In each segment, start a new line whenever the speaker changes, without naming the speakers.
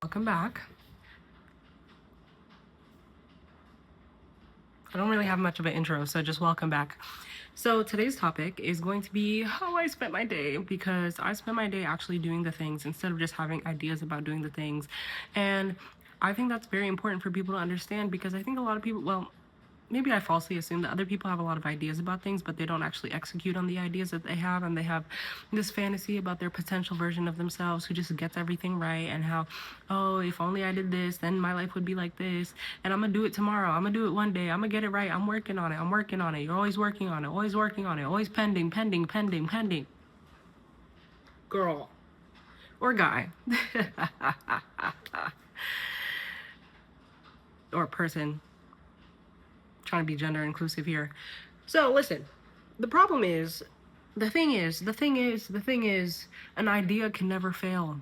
Welcome back. I don't really have much of an intro, so just welcome back. So today's topic is going to be how I spent my day, because I spent my day actually doing the things instead of just having ideas about doing the things. And I think that's very important for people to understand, because I think a lot of people, well, maybe I falsely assume that other people have a lot of ideas about things, but they don't actually execute on the ideas that they have. And they have this fantasy about their potential version of themselves who just gets everything right, and how, oh, if only I did this, then my life would be like this. And I'm going to do it tomorrow. I'm going to do it one day. I'm going to get it right. I'm working on it. I'm working on it. You're always working on it, always working on it, always pending, pending, pending, pending. Girl or guy or person, trying to be gender inclusive here. So listen, the problem is, the thing is, an idea can never fail.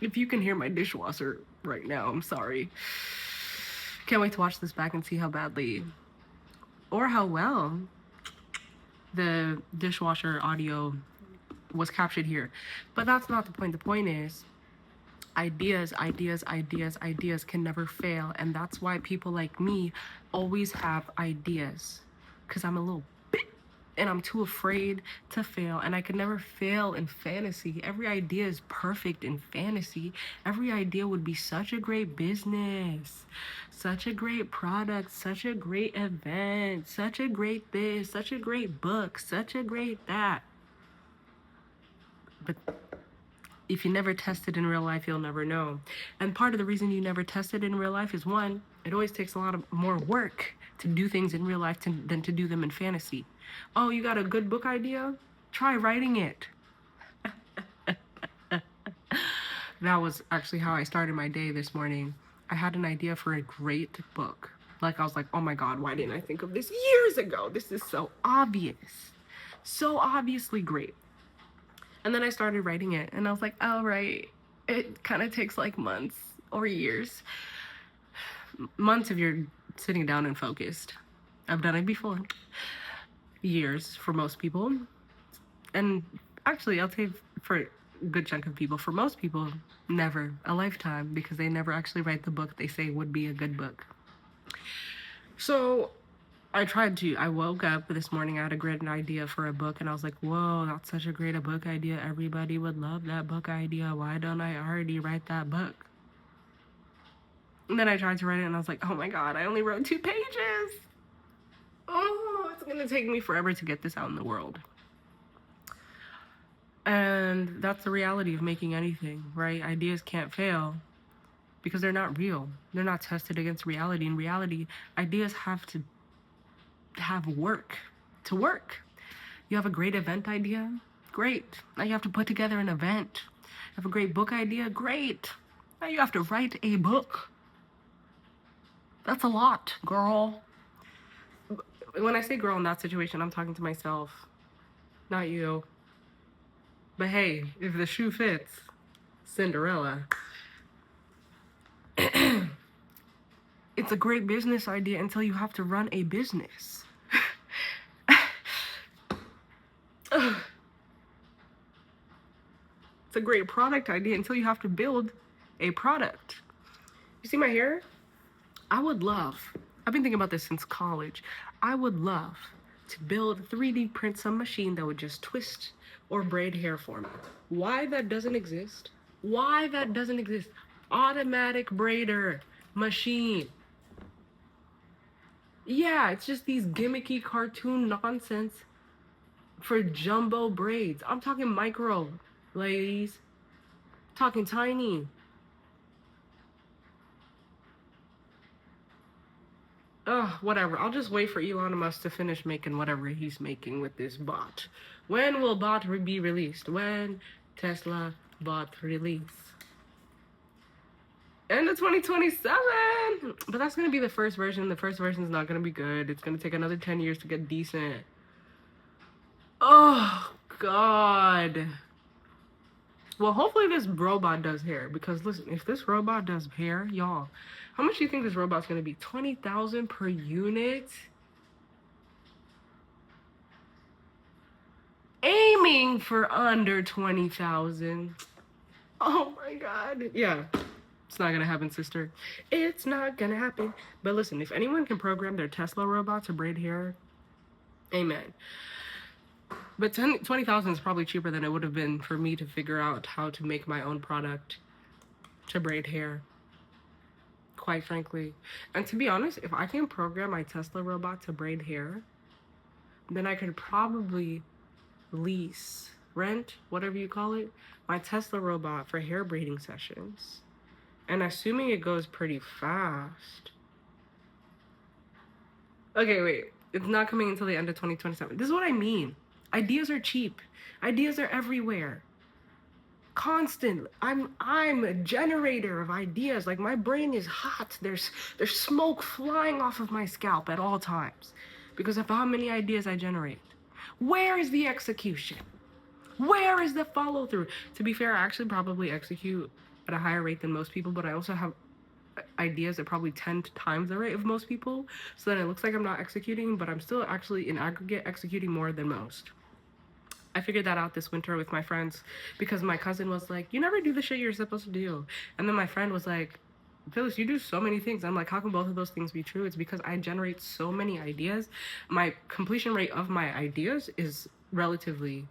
If you can hear my dishwasher right now, I'm sorry. Can't wait to watch this back and see how badly or how well the dishwasher audio was captured here. But that's not the point. The point is, ideas can never fail. And that's why people like me always have ideas, because I'm a little and I'm too afraid to fail. And I could never fail in fantasy. Every idea is perfect in fantasy. Every idea would be such a great business, such a great product, such a great event, such a great this, such a great book, such a great that. But if you never test it in real life, you'll never know. And part of the reason you never test it in real life is, one, it always takes a lot of more work to do things in real life than to do them in fantasy. Oh, you got a good book idea? Try writing it. That was actually how I started my day this morning. I had an idea for a great book. Like, I was like, oh my God, why didn't I think of this years ago? This is so obvious. So obviously great. And then I started writing it, and I was like, all right, it kind of takes like months or years. Months if you're sitting down and focused. I've done it before. Years for most people. And actually, I'll say for a good chunk of people, for most people, never. A lifetime, because they never actually write the book they say would be a good book. So I woke up this morning, I had a great idea for a book, and I was like, whoa, that's such a great book idea. Everybody would love that book idea. Why don't I already write that book? And then I tried to write it, and I was like, oh my God, I only wrote 2 pages. Oh, it's gonna take me forever to get this out in the world. And that's the reality of making anything, right? Ideas can't fail because they're not real. They're not tested against reality. In reality, ideas have to have work to work. You have a great event idea? Great. Now you have to put together an event. You have a great book idea? Great. Now you have to write a book. That's a lot, girl. When I say girl in that situation, I'm talking to myself, not you. But hey, if the shoe fits, Cinderella. It's a great business idea until you have to run a business. It's a great product idea until you have to build a product. You see my hair? I've been thinking about this since college. I would love to build 3D print some machine that would just twist or braid hair for me. Why that doesn't exist? Automatic braider machine. Yeah, it's just these gimmicky cartoon nonsense for jumbo braids. I'm talking micro, ladies. Talking tiny. Whatever. I'll just wait for Elon Musk to finish making whatever he's making with this bot. When will bot be released? When Tesla bot release? End of 2027. But that's gonna be the first version. The first version is not gonna be good. It's gonna take another 10 years to get decent. Oh God. Well, hopefully this robot does hair, because listen, if this robot does hair, y'all, how much do you think this robot's gonna be? 20,000 per unit? Aiming for under 20,000. Oh my God. Yeah. It's not gonna happen, sister. It's not gonna happen. But listen, if anyone can program their Tesla robot to braid hair, amen. But 20,000 is probably cheaper than it would have been for me to figure out how to make my own product to braid hair, quite frankly. And to be honest, if I can program my Tesla robot to braid hair, then I could probably lease, rent, whatever you call it, my Tesla robot for hair braiding sessions. And assuming it goes pretty fast. Okay, wait. It's not coming until the end of 2027. This is what I mean. Ideas are cheap. Ideas are everywhere. Constant. I'm a generator of ideas. Like, my brain is hot. There's smoke flying off of my scalp at all times because of how many ideas I generate. Where is the execution? Where is the follow through? To be fair, I actually probably execute at a higher rate than most people, but I also have ideas at probably 10 times the rate of most people. So then it looks like I'm not executing, but I'm still actually in aggregate executing more than most. I figured that out this winter with my friends because my cousin was like, you never do the shit you're supposed to do. And then my friend was like, Phyllis, you do so many things. I'm like, how can both of those things be true? It's because I generate so many ideas. My completion rate of my ideas is relatively,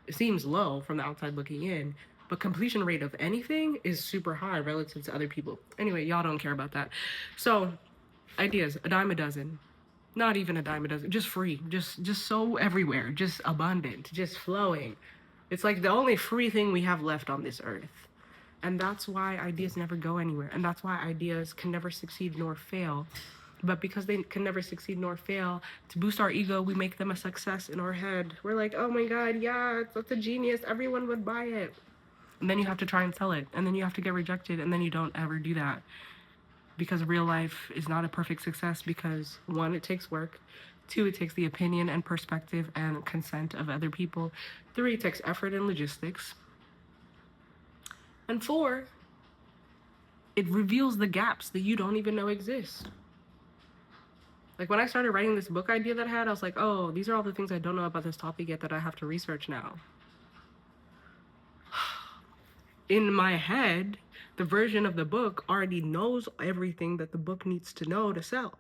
it seems low from the outside looking in, but completion rate of anything is super high relative to other people. Anyway, y'all don't care about that. So, ideas, a dime a dozen. Not even a dime a dozen, just free, just so everywhere, just abundant, just flowing. It's like the only free thing we have left on this earth. And that's why ideas never go anywhere. And that's why ideas can never succeed nor fail. But because they can never succeed nor fail, to boost our ego, we make them a success in our head. We're like, oh my God, yeah, that's a genius. Everyone would buy it. And then you have to try and sell it. And then you have to get rejected. And then you don't ever do that. Because real life is not a perfect success because 1, it takes work. 2, it takes the opinion and perspective and consent of other people. 3, it takes effort and logistics. And 4, it reveals the gaps that you don't even know exist. Like when I started writing this book idea that I had, I was like, oh, these are all the things I don't know about this topic yet that I have to research now. In my head, the version of the book already knows everything that the book needs to know to sell.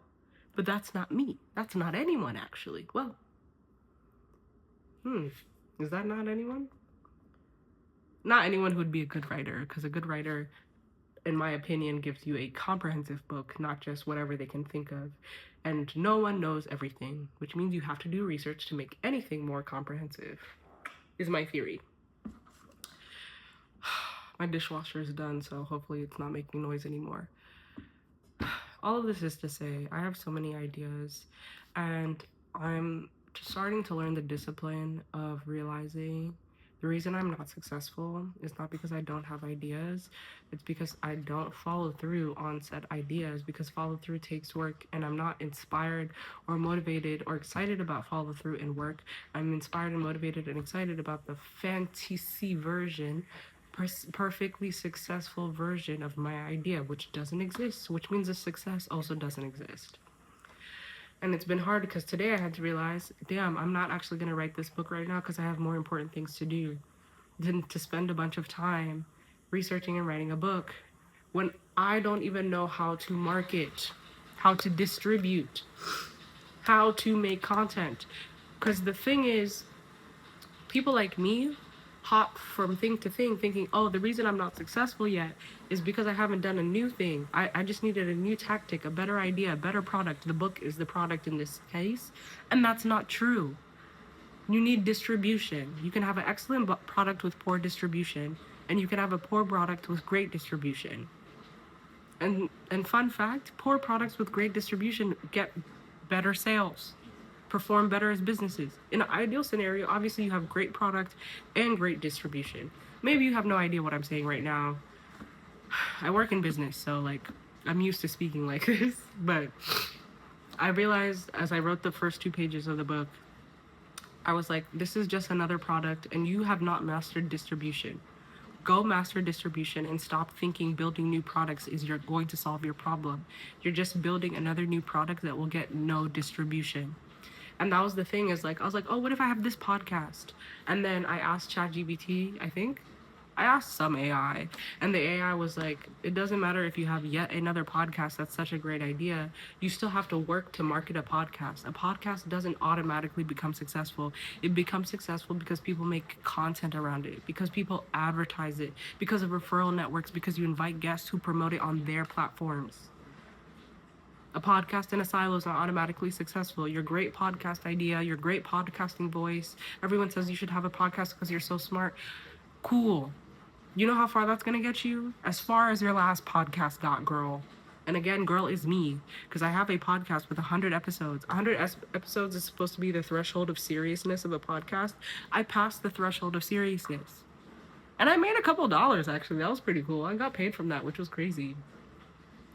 But that's not me. That's not anyone, actually. Well, is that not anyone? Not anyone who would be a good writer, because a good writer, in my opinion, gives you a comprehensive book, not just whatever they can think of. And no one knows everything, which means you have to do research to make anything more comprehensive, is my theory. My dishwasher is done, so hopefully it's not making noise anymore. All of this is to say, I have so many ideas, and I'm just starting to learn the discipline of realizing the reason I'm not successful is not because I don't have ideas, it's because I don't follow through on said ideas, because follow through takes work, and I'm not inspired or motivated or excited about follow through and work. I'm inspired and motivated and excited about the fantasy version, perfectly successful version of my idea, which doesn't exist, which means the success also doesn't exist. And it's been hard because today I had to realize, damn, I'm not actually going to write this book right now because I have more important things to do than to spend a bunch of time researching and writing a book when I don't even know how to market, how to distribute, how to make content. Because the thing is, people like me hop from thing to thing thinking, oh, the reason I'm not successful yet is because I haven't done a new thing. I just needed a new tactic, a better idea, a better product. The book is the product in this case. And that's not true. You need distribution. You can have an excellent product with poor distribution, and you can have a poor product with great distribution. And fun fact, poor products with great distribution get better sales, perform better as businesses. In an ideal scenario, obviously you have great product and great distribution. Maybe you have no idea what I'm saying right now. I work in business, so like I'm used to speaking like this, but I realized as I wrote the first 2 pages of the book, I was like, this is just another product and you have not mastered distribution. Go master distribution and stop thinking building new products is going to solve your problem. You're just building another new product that will get no distribution. And that was the thing, is like, I was like, oh, what if I have this podcast? And then I asked ChatGPT, I asked some AI, and the AI was like, it doesn't matter if you have yet another podcast that's such a great idea, you still have to work to market a podcast. A podcast doesn't automatically become successful. It becomes successful because people make content around it, because people advertise it, because of referral networks, because you invite guests who promote it on their platforms. A podcast in a silo is not automatically successful. Your great podcast idea, your great podcasting voice, everyone says you should have a podcast because you're so smart. Cool. You know how far that's going to get you? As far as your last podcast got, girl. And again, girl is me, because I have a podcast with 100 episodes. 100 episodes is supposed to be the threshold of seriousness of a podcast. I passed the threshold of seriousness. And I made a couple dollars, actually. That was pretty cool. I got paid from that, which was crazy.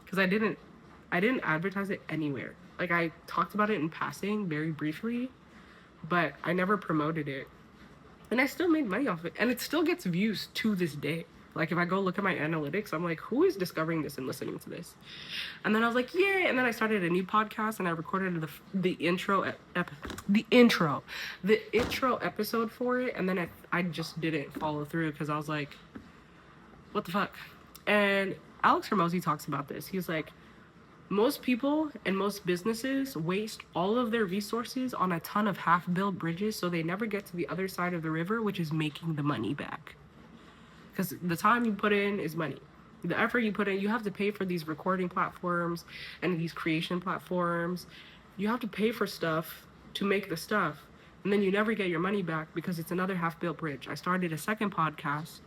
Because I didn't advertise it anywhere. Like, I talked about it in passing very briefly, but I never promoted it. And I still made money off it. And it still gets views to this day. Like, if I go look at my analytics, I'm like, who is discovering this and listening to this? And then I was like, yeah. And then I started a new podcast, and I recorded the intro episode for it. And then I just didn't follow through because I was like, what the fuck? And Alex Hormozi talks about this. He's like, most people and most businesses waste all of their resources on a ton of half-built bridges, so they never get to the other side of the river, which is making the money back. Because the time you put in is money. The effort you put in, you have to pay for these recording platforms and these creation platforms. You have to pay for stuff to make the stuff, and then you never get your money back because it's another half-built bridge. I started a second podcast,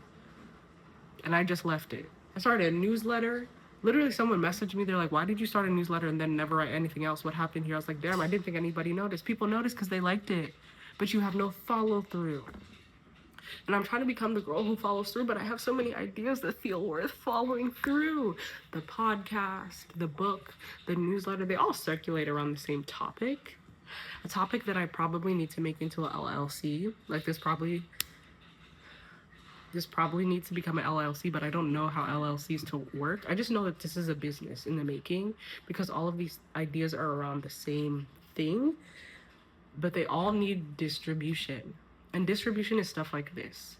and I just left it. I started a newsletter. Literally, someone messaged me. They're like, why did you start a newsletter and then never write anything else? What happened here? I was like, damn, I didn't think anybody noticed. People noticed because they liked it. But you have no follow through. And I'm trying to become the girl who follows through, but I have so many ideas that feel worth following through. The podcast, the book, the newsletter, they all circulate around the same topic. A topic that I probably need to make into a LLC. Like, this probably needs to become an LLC, but I don't know how LLCs to work. I just know that this is a business in the making because all of these ideas are around the same thing, but they all need distribution. And distribution is stuff like this.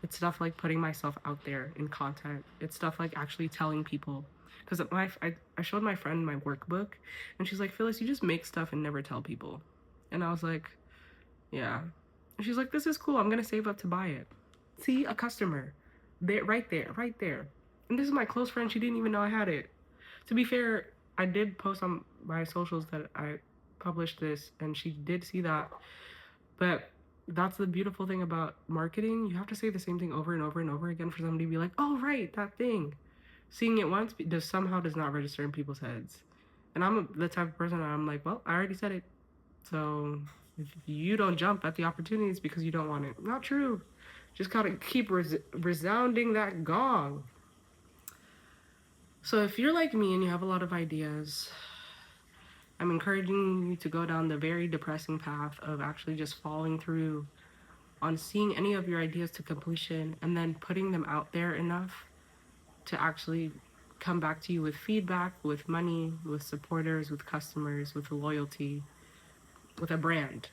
It's stuff like putting myself out there in content. It's stuff like actually telling people. Because I showed my friend my workbook, and she's like, Phyllis, you just make stuff and never tell people. And I was like, yeah. And she's like, this is cool. I'm going to save up to buy it. See, a customer. Right there. And this is my close friend. She didn't even know I had it. To be fair, I did post on my socials that I published this, and she did see that. But that's the beautiful thing about marketing. You have to say the same thing over and over and over again for somebody to be like, oh, right, that thing. Seeing it once does not register in people's heads. And I'm the type of person that I'm like, well, I already said it. So if you don't jump at the opportunities because you don't want it. Not true. Just gotta keep resounding that gong. So if you're like me and you have a lot of ideas, I'm encouraging you to go down the very depressing path of actually just following through on seeing any of your ideas to completion and then putting them out there enough to actually come back to you with feedback, with money, with supporters, with customers, with loyalty, with a brand,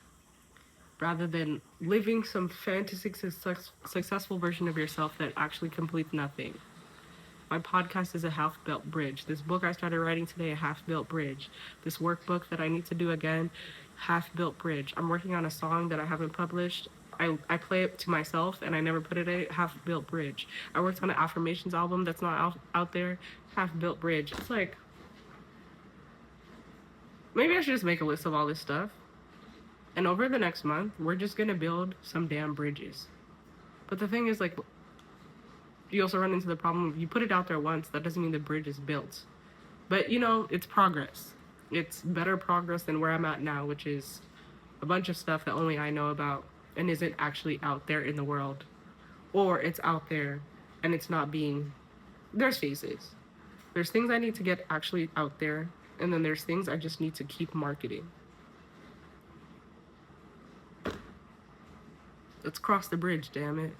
rather than living some fantasy successful version of yourself that actually completes nothing. My podcast is a half-built bridge. This book I started writing today, a half-built bridge. This workbook that I need to do again, half-built bridge. I'm working on a song that I haven't published. I play it to myself and I never put it in, half-built bridge. I worked on an affirmations album that's not out there, half-built bridge. It's like, maybe I should just make a list of all this stuff. And over the next month, we're just gonna build some damn bridges. But the thing is, like, you also run into the problem of you put it out there once, that doesn't mean the bridge is built. But, you know, it's progress. It's better progress than where I'm at now, which is a bunch of stuff that only I know about and isn't actually out there in the world. Or it's out there and it's not being... There's phases. There's things I need to get actually out there, and then there's things I just need to keep marketing. Let's cross the bridge, damn it.